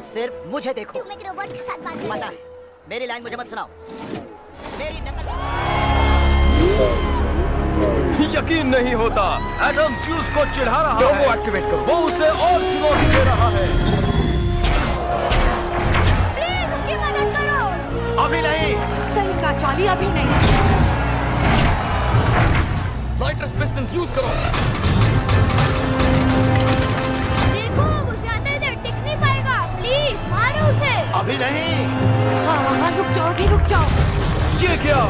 सिर्फ मुझे देखो। तुम एक रोबोट के साथ बात कर पता है, मेरी लाइन मुझे मत सुनाओ। मेरी नकल। यकीन नहीं होता, एडम फ्यूज को चिढ़ा रहा है। वो एक्टिवेट करो। वो उसे और चुनौती दे रहा है। प्लीज उसकी मदद करो। अभी नहीं। सही कहा चार्ली, अभी नहीं। नाइट्रस पिस्टन्स यूज करो। देखो वो ज्यादा देर टिक नहीं पाएगा। प्लीज मारो उसे। अभी नहीं। हाँ, रुक जाओ, अभी रुक जाओ। ये क्या?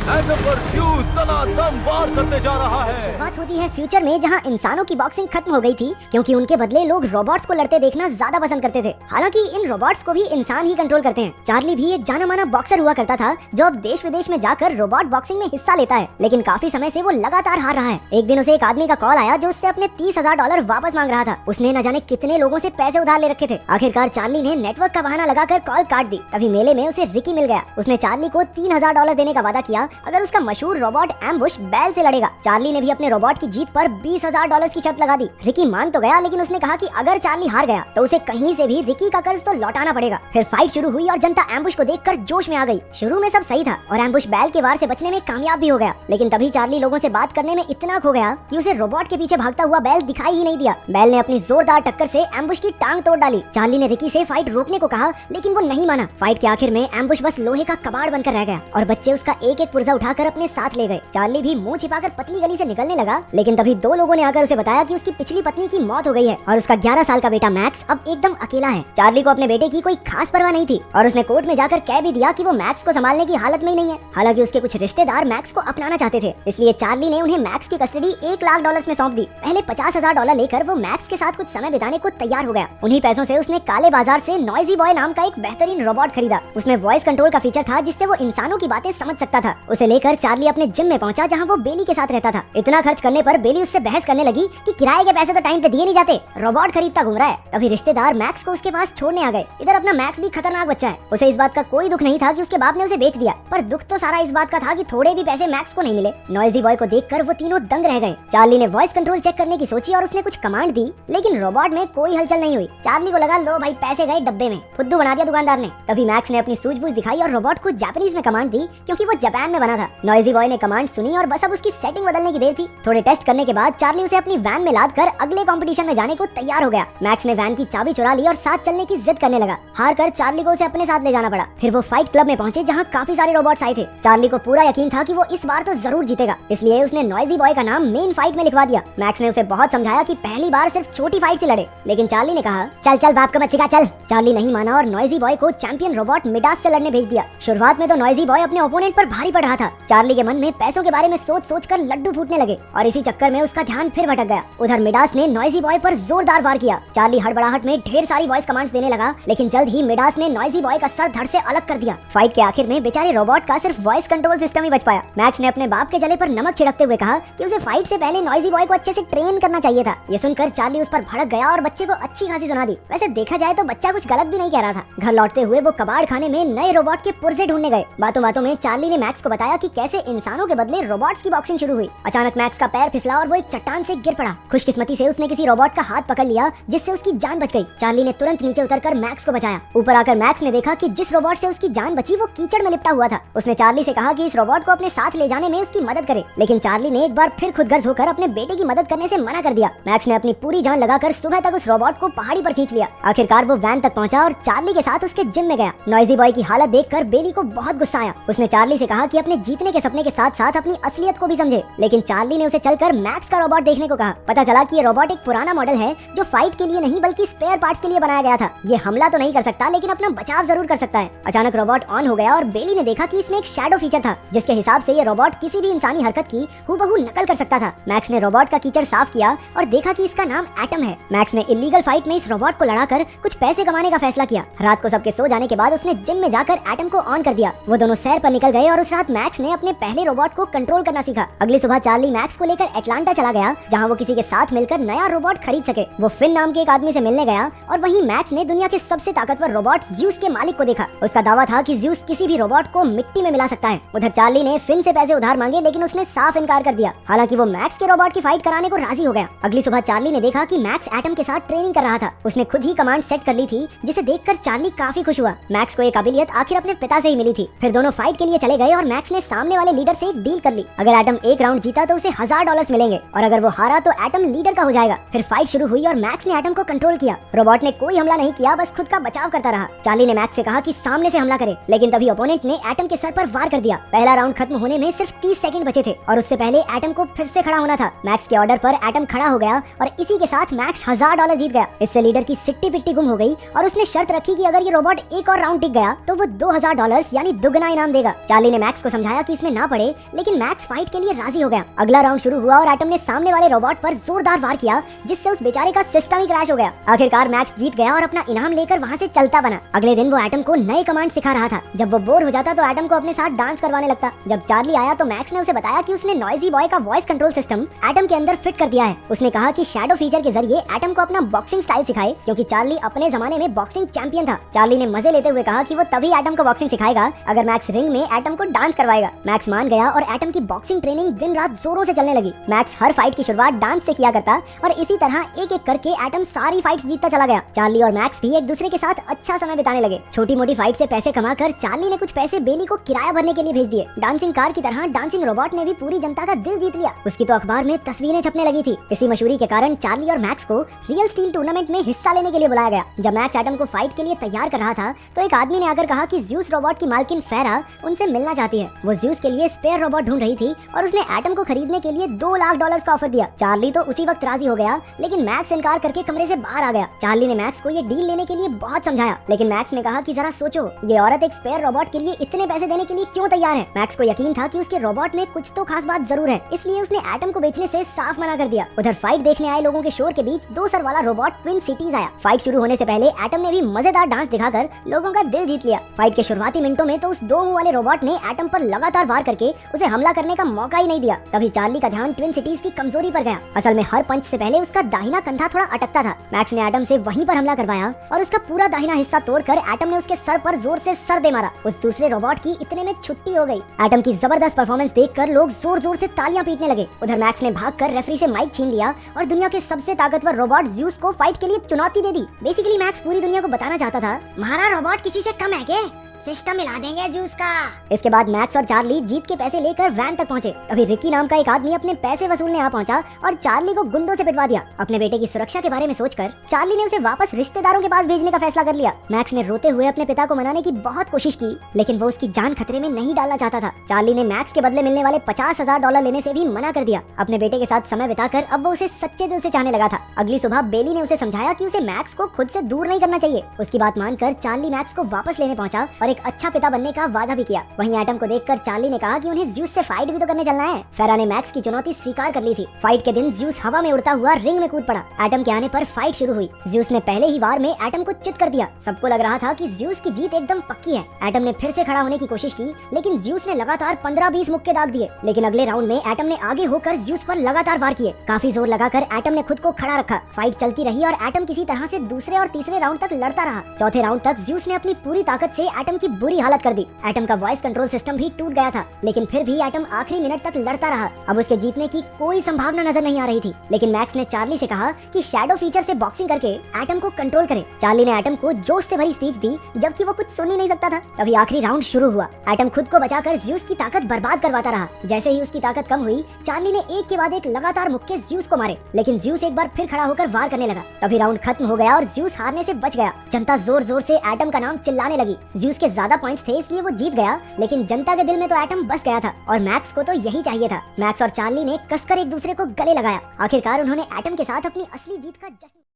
एडम पर फ्यूज तनातन वार करते जा रहा है। बात होती है फ्यूचर में, जहां इंसानों की बॉक्सिंग खत्म हो गई थी क्योंकि उनके बदले लोग रोबोट्स को लड़ते देखना ज्यादा पसंद करते थे। हालांकि इन रोबोट्स को भी इंसान ही कंट्रोल करते हैं। चार्ली भी एक जाना माना बॉक्सर हुआ करता था जो अब देश विदेश में जाकर रोबोट बॉक्सिंग में हिस्सा लेता है, लेकिन काफी समय से वो लगातार हार रहा है। एक दिन उसे एक आदमी का कॉल आया जो उससे अपने $30,000 वापस मांग रहा था। उसने न जाने कितने लोगों से पैसे उधार ले रखे थे। आखिरकार चार्ली ने नेटवर्क का बहाना लगाकर कॉल काट दी। तभी मेले में उसे रिकी मिल गया। उसने चार्ली को $3,000 देने का वादा किया अगर उसका मशहूर रोबोट एम्बुश बैल से लड़ेगा। चार्ली ने भी अपने रोबोट की जीत पर $20,000 की शर्त लगा दी। रिकी मान तो गया, लेकिन उसने कहा कि अगर चार्ली हार गया तो उसे कहीं से भी रिकी का कर्ज तो लौटाना पड़ेगा। फिर फाइट शुरू हुई और जनता एम्बुश को देखकर जोश में आ गई। शुरू में सब सही था और एम्बुश बैल के वार से बचने में कामयाब भी हो गया, लेकिन तभी चार्ली लोगों से बात करने में इतना खो गया कि उसे रोबोट के पीछे भागता हुआ बैल दिखाई ही नहीं दिया। बैल ने अपनी जोरदार टक्कर से एम्बुश की टांग तोड़ डाली। चार्ली ने रिकी से फाइट रोकने को कहा, लेकिन वो नहीं माना। फाइट के आखिर में एम्बुश बस लोहे का कबाड़ बनकर रह गया और बच्चे उसका एक एक पुर्जा उठाकर अपने साथ ले गए। चार्ली भी मुंह छिपाकर पतली गली से निकलने लगा, लेकिन तभी दो लोगों ने आकर उसे बताया कि उसकी पिछली पत्नी की मौत हो गई है और उसका 11 साल का बेटा मैक्स अब एकदम अकेला है। चार्ली को अपने बेटे की कोई खास परवाह नहीं थी और उसने कोर्ट में जाकर कह भी दिया कि वो मैक्स को संभालने की हालत में ही नहीं है। हालांकि उसके कुछ रिश्तेदार मैक्स को अपनाना चाहते थे, इसलिए चार्ली ने उन्हें मैक्स की कस्टडी $1,00,000 में सौंप दी। पहले $50,000 लेकर वो मैक्स के साथ कुछ समय बिताने को तैयार हो गया। उन्हीं पैसों से उसने काले बाजार से नॉइजी बॉय नाम का एक बेहतरीन रोबोट खरीदा। उसमें वॉइस कंट्रोल का फीचर था जिससे वो इंसानों की बातें समझ सकता था। उसे लेकर चार्ली अपने जिम में पहुंचा जहां वो बेली के साथ रहता था। इतना खर्च करने पर बेली उससे बहस करने लगी कि किराए के पैसे तो टाइम पे दिए नहीं जाते, रोबोट खरीदता घूम रहा है। तभी रिश्तेदार मैक्स को उसके पास छोड़ने आ गए। इधर अपना मैक्स भी खतरनाक बच्चा है। उसे इस बात का कोई दुख नहीं था कि उसके बाप ने उसे बेच दिया, पर दुख तो सारा इस बात का था कि थोड़े भी पैसे मैक्स को नहीं मिले। नॉइजी बॉय को देखकर वो तीनों दंग रह गए। चार्ली ने वॉइस कंट्रोल चेक करने की सोची और उसने कुछ कमांड दी, लेकिन रोबोट में कोई हलचल नहीं हुई। चार्ली को लगा लो भाई पैसे गए डब्बे में, फुद्दू बना दिया दुकानदार ने। तभी मैक्स ने अपनी सूझबूझ दिखाई और रोबोट को जापानीज में कमांड दी क्योंकि वो जापान में बना था। नॉइजी बॉय ने कमांड सुनी और बस अब उसकी सेटिंग बदलने की देर थी। थोड़े टेस्ट करने के बाद चार्ली उसे अपनी वैन में लाद कर अगले कंपटीशन में जाने को तैयार हो गया। मैक्स ने वैन की चाबी चुरा ली और साथ चलने की जिद करने लगा। हार कर चार्ली को उसे अपने साथ ले जाना पड़ा। फिर वो फाइट क्लब में पहुंचे जहां काफी सारे रोबोट्स आए थे। चार्ली को पूरा यकीन था कि वो इस बार तो जरूर जीतेगा, इसलिए उसने नॉइजी बॉय का नाम मेन फाइट में लिखवा दिया। मैक्स ने उसे बहुत समझाया कि पहली बार सिर्फ छोटी फाइट से लड़े, लेकिन चार्ली ने कहा चल चल बाप को मत सिखा चल। चार्ली नहीं माना और नॉइजी बॉय को चैंपियन रोबोट मिडास से लड़ने भेज दिया। शुरुआत में तो नॉइजी बॉय अपने ओपोनेंट पर भारी पड़ रहा था। चार्ली के मन में पैसों के बारे में सोच सोच कर लड्डू फूटने लगे और इसी चक्कर में उसका ध्यान फिर भटक गया। उधर मिडास ने नॉइजी बॉय पर जोरदार वार किया। चार्ली हड़बड़ाहट में ढेर सारी वॉइस कमांड्स देने लगा, लेकिन जल्द ही मिडास ने नॉइजी बॉय का सर धड़ से अलग कर दिया। फाइट के आखिर में बेचारे रोबोट का सिर्फ वॉइस कंट्रोल सिस्टम ही बच पाया। मैक्स ने अपने बाप के जले पर नमक छिड़कते हुए कहा कि उसे फाइट से पहले नॉइजी बॉय को अच्छे से ट्रेन करना चाहिए था। ये सुनकर चार्ली उस पर भड़क गया और बच्चे को अच्छी खासी सुना दी। वैसे देखा जाए तो बच्चा कुछ गलत भी नहीं कह रहा था। घर लौटते हुए वो कबाड़ खाने में नए रोबोट के पुर्जे ढूंढने गए। बातों बातों में चार्ली ने मैक्स को बताया कि कैसे इंसानों के बदले रोबोट्स की बॉक्सिंग शुरू हुई। अचानक मैक्स का पैर फिसला और वो एक चट्टान से गिर पड़ा। खुशकिस्मती से उसने किसी रोबोट का हाथ पकड़ लिया जिससे उसकी जान बच गई। चार्ली ने तुरंत नीचे उतरकर मैक्स को बचाया। ऊपर आकर मैक्स ने देखा कि जिस रोबोट से उसकी जान बची वो कीचड़ में लिपटा हुआ था। उसने चार्ली से कहा कि इस रोबोट को अपने साथ ले जाने में उसकी मदद करे, लेकिन चार्ली ने एक बार फिर खुदगर्ज होकर अपने बेटे की मदद करने से मना कर दिया। मैक्स ने अपनी पूरी जान लगाकर सुबह तक उस रोबोट को पहाड़ी पर खींच लिया। आखिरकार वो वैन तक पहुंचा और चार्ली के साथ उसके जिम में गया। नॉइजी बॉय की हालत देखकर बेली को बहुत गुस्सा आया। उसने चार्ली से कहा कि अपने जीतने के सपने के साथ साथ अपनी असलियत को भी समझे, लेकिन चार्ली ने उसे चलकर मैक्स का रोबोट देखने को कहा। पता चला कि ये रोबोट एक पुराना मॉडल है जो फाइट के लिए नहीं बल्कि स्पेयर पार्ट्स के लिए बनाया गया था। ये हमला तो नहीं कर सकता, लेकिन अपना बचाव जरूर कर सकता है। अचानक रोबोट ऑन हो गया और बेली ने देखा कि इसमें एक शैडो फीचर था जिसके हिसाब से ये रोबोट किसी भी इंसानी हरकत की हूबहू नकल कर सकता था। मैक्स ने रोबोट का कीचड़ साफ किया और देखा कि इसका नाम एटम है। मैक्स ने इलीगल फाइट में इस रोबोट को लड़ाकर कुछ पैसे कमाने का फैसला किया। रात को सबके सो जाने के बाद उसने जिम में जाकर एटम को ऑन कर दिया। वो दोनों सैर पर निकल गए और उस रात रात मैक्स ने अपने पहले रोबोट को कंट्रोल करना सीखा। अगली सुबह चार्ली मैक्स को लेकर एटलांटा चला गया, जहाँ वो किसी के साथ मिलकर नया रोबोट खरीद सके। वो फिन नाम के एक आदमी से मिलने गया और वहीं मैक्स ने दुनिया के सबसे ताकतवर रोबोट ज़्यूस के मालिक को देखा। उसका दावा था कि ज़्यूस किसी भी रोबोट को मिट्टी में मिला सकता है। उधर चार्ली ने फिन से पैसे उधार मांगे, लेकिन उसने साफ इनकार कर दिया। हालांकि वो मैक्स के रोबोट की फाइट कराने को राजी हो गया। अगली सुबह चार्ली ने देखा कि मैक्स एटम के साथ ट्रेनिंग कर रहा था। उसने खुद ही कमांड सेट कर ली थी, जिसे देखकर चार्ली काफी खुश हुआ। मैक्स को एक काबिलियत आखिर अपने पिता से ही मिली थी। फिर दोनों फाइट के लिए चले गए और मैक्स ने सामने वाले लीडर से एक डील कर ली। अगर एटम एक राउंड जीता तो उसे $1000 मिलेंगे और अगर वो हारा तो एटम लीडर का हो जाएगा। फिर फाइट शुरू हुई और मैक्स ने एटम को कंट्रोल किया। रोबोट ने कोई हमला नहीं किया, बस खुद का बचाव करता रहा। चार्ली ने मैक्स से कहा कि सामने से हमला करे, लेकिन तभी ओपोनेंट ने एटम के सर पर वार कर दिया। पहला राउंड खत्म होने में सिर्फ 30 सेकंड बचे थे और उससे पहले एटम को फिर से खड़ा होना था। मैक्स के ऑर्डर पर एटम खड़ा हो गया और इसी के साथ मैक्स $1000 जीत गया। इससे लीडर की सिट्टी पिट्टी गुम हो गई और उसने शर्त रखी कि अगर ये रोबोट एक और राउंड टिक गया तो वो $2000 यानी दुगना इनाम देगा। चार्ली ने मैक्स को समझाया कि इसमें ना पड़े, लेकिन मैक्स फाइट के लिए राजी हो गया। अगला राउंड शुरू हुआ और एटम ने सामने वाले रोबोट पर जोरदार वार किया, जिससे उस बेचारे का सिस्टम ही क्रैश हो गया। आखिरकार मैक्स जीत गया और अपना इनाम लेकर वहाँ से चलता बना। अगले दिन वो एटम को नए कमांड सिखा रहा था। जब वो बोर हो जाता तो एटम को अपने साथ डांस करवाने लगता। जब चार्ली आया तो मैक्स ने उसे बताया कि उसने नॉइजी बॉय का वॉइस कंट्रोल सिस्टम एटम के अंदर फिट कर दिया है। उसने कहा कि शैडो फीचर के जरिए एटम को अपना बॉक्सिंग स्टाइल सिखाए, क्योंकि चार्ली अपने जमाने में बॉक्सिंग चैंपियन था। चार्ली ने मजे लेते हुए कहा कि वो तभी एटम को बॉक्सिंग सिखाएगा अगर मैक्स रिंग में एटम को डांस करवाएगा। मैक्स मान गया और एटम की बॉक्सिंग ट्रेनिंग दिन रात जोरों से चलने लगी। मैक्स हर फाइट की शुरुआत डांस से किया करता और इसी तरह एक एक करके एटम सारी फाइट्स जीतता चला गया। चार्ली और मैक्स भी एक दूसरे के साथ अच्छा समय बिताने लगे। छोटी मोटी फाइट से पैसे कमाकर चार्ली ने कुछ पैसे बेली को किराया भरने के लिए भेज दिए। डांसिंग कार की तरह डांसिंग रोबोट ने भी पूरी जनता का दिल जीत लिया। उसकी तो अखबार में तस्वीरें छपने लगी थी। इसी मशहूरी के कारण चार्ली और मैक्स को रियल स्टील टूर्नामेंट में हिस्सा लेने के लिए बुलाया गया। जब मैक्स एटम को फाइट के लिए तैयार कर रहा था तो एक आदमी ने आकर कहा कि ज़्यूस रोबोट की मालकिन फेरा उनसे मिलना चाहती है। वो ज़्यूस के लिए स्पेयर रोबोट ढूंढ रही थी और उसने एटम को खरीदने के लिए $2 लाख का ऑफर दिया। चार्ली तो उसी वक्त राजी हो गया, लेकिन मैक्स इनकार करके कमरे से बाहर आ गया। चार्ली ने मैक्स को ये डील लेने के लिए बहुत समझाया, लेकिन मैक्स ने कहा कि जरा सोचो, ये औरत एक स्पेयर रोबोट के लिए इतने पैसे देने के लिए क्यों तैयार है। मैक्स को यकीन था कि उसके रोबोट में कुछ तो खास बात जरूर है, इसलिए उसने एटम को बेचने से साफ मना कर दिया। उधर फाइट देखने आए लोगों के शोर के बीच 2 सर वाला रोबोट ट्विन सिटीज आया। फाइट शुरू होने से पहले एटम ने भी मजेदार डांस दिखाकर लोगों का दिल जीत लिया। फाइट के शुरुआती मिनटों में तो उस 2 मुंह वाले रोबोट ने एटम पर लगातार वार करके उसे हमला करने का मौका ही नहीं दिया। तभी चार्ली का ध्यान ट्विन सिटीज की कमजोरी पर गया। असल में हर पंच से पहले उसका दाहिना कंधा थोड़ा अटकता था। मैक्स ने एटम से वहीं पर हमला करवाया और उसका पूरा दाहिना हिस्सा तोड़कर एटम ने उसके सर पर जोर से सर दे मारा। उस दूसरे रोबोट की इतने में छुट्टी हो गई। एटम की जबरदस्त परफॉर्मेंस देखकर लोग जोर जोर से तालियां पीटने लगे। उधर मैक्स ने भागकर रेफरी से माइक छीन लिया और दुनिया के सबसे ताकतवर रोबोट ज़्यूस को फाइट के लिए चुनौती दे दी। बेसिकली मैक्स पूरी दुनिया को बताना चाहता था, हमारा रोबोट किसी से कम है क्या? सिस्टम मिला देंगे ज़्यूस का। इसके बाद मैक्स और चार्ली जीत के पैसे लेकर वैन तक पहुंचे। तभी रिकी नाम का एक आदमी अपने पैसे वसूलने आ पहुंचा और चार्ली को गुंडों से पिटवा दिया। अपने बेटे की सुरक्षा के बारे में सोचकर चार्ली ने उसे वापस रिश्तेदारों के पास भेजने का फैसला कर लिया। मैक्स ने रोते हुए अपने पिता को मनाने की बहुत कोशिश की, लेकिन वो उसकी जान खतरे में नहीं डालना चाहता था। चार्ली ने मैक्स के बदले मिलने वाले $50,000 लेने से भी मना कर दिया। अपने बेटे के साथ समय बिताकर अब वो उसे सच्चे दिल से चाहने लगा था। अगली सुबह बेली ने उसे समझाया कि उसे मैक्स को खुद से दूर नहीं करना चाहिए। उसकी बात मानकर चार्ली मैक्स को वापस लेने पहुंचा और एक अच्छा पिता बनने का वादा भी किया। वहीं एटम को देखकर चार्ली ने कहा कि उन्हें ज़्यूस से फाइट भी तो करने चलना है। फेरा ने मैक्स की चुनौती स्वीकार कर ली थी। फाइट के दिन ज़्यूस हवा में उड़ता हुआ रिंग में कूद पड़ा। एटम के आने पर फाइट शुरू हुई। ज़्यूस ने पहले ही वार में एटम को चित कर दिया। सबको लग रहा था कि ज़्यूस की जीत एकदम पक्की है। एटम ने फिर से खड़ा होने की कोशिश की, लेकिन ज़्यूस ने लगातार 15-20 मुक्के दाग दिए। लेकिन अगले राउंड में एटम ने आगे होकर ज़्यूस पर लगातार वार किए। काफी जोर लगाकर एटम ने खुद को खड़ा रखा। फाइट चलती रही और एटम किसी तरह से दूसरे और तीसरे राउंड तक लड़ता रहा। चौथे राउंड तक ज़्यूस ने अपनी पूरी ताकत से एटम की बुरी हालत कर दी। एटम का वॉइस कंट्रोल सिस्टम भी टूट गया था, लेकिन फिर भी एटम आखिरी मिनट तक लड़ता रहा। अब उसके जीतने की कोई संभावना नजर नहीं आ रही थी, लेकिन मैक्स ने चार्ली से कहा कि शैडो फीचर से बॉक्सिंग करके एटम को कंट्रोल करे। चार्ली ने एटम को जोश से भरी स्पीच दी, जबकि वो कुछ सुन ही नहीं सकता था। तभी आखिरी राउंड शुरू हुआ। एटम खुद को बचाकर ज़्यूस की ताकत बर्बाद करवाता रहा। जैसे ही उसकी ताकत कम हुई, चार्ली ने एक के बाद एक लगातार मुक्के ज़्यूस को मारे, लेकिन ज़्यूस एक बार फिर खड़ा होकर वार करने लगा। तभी राउंड खत्म हो गया और ज़्यूस हारने से बच गया। जनता जोर जोर से एटम का नाम चिल्लाने लगी। ज़्यूस के ज्यादा पॉइंट्स थे, इसलिए वो जीत गया, लेकिन जनता के दिल में तो एटम बस गया था और मैक्स को तो यही चाहिए था। मैक्स और चार्ली ने कसकर एक दूसरे को गले लगाया। आखिरकार उन्होंने एटम के साथ अपनी असली जीत का जश्न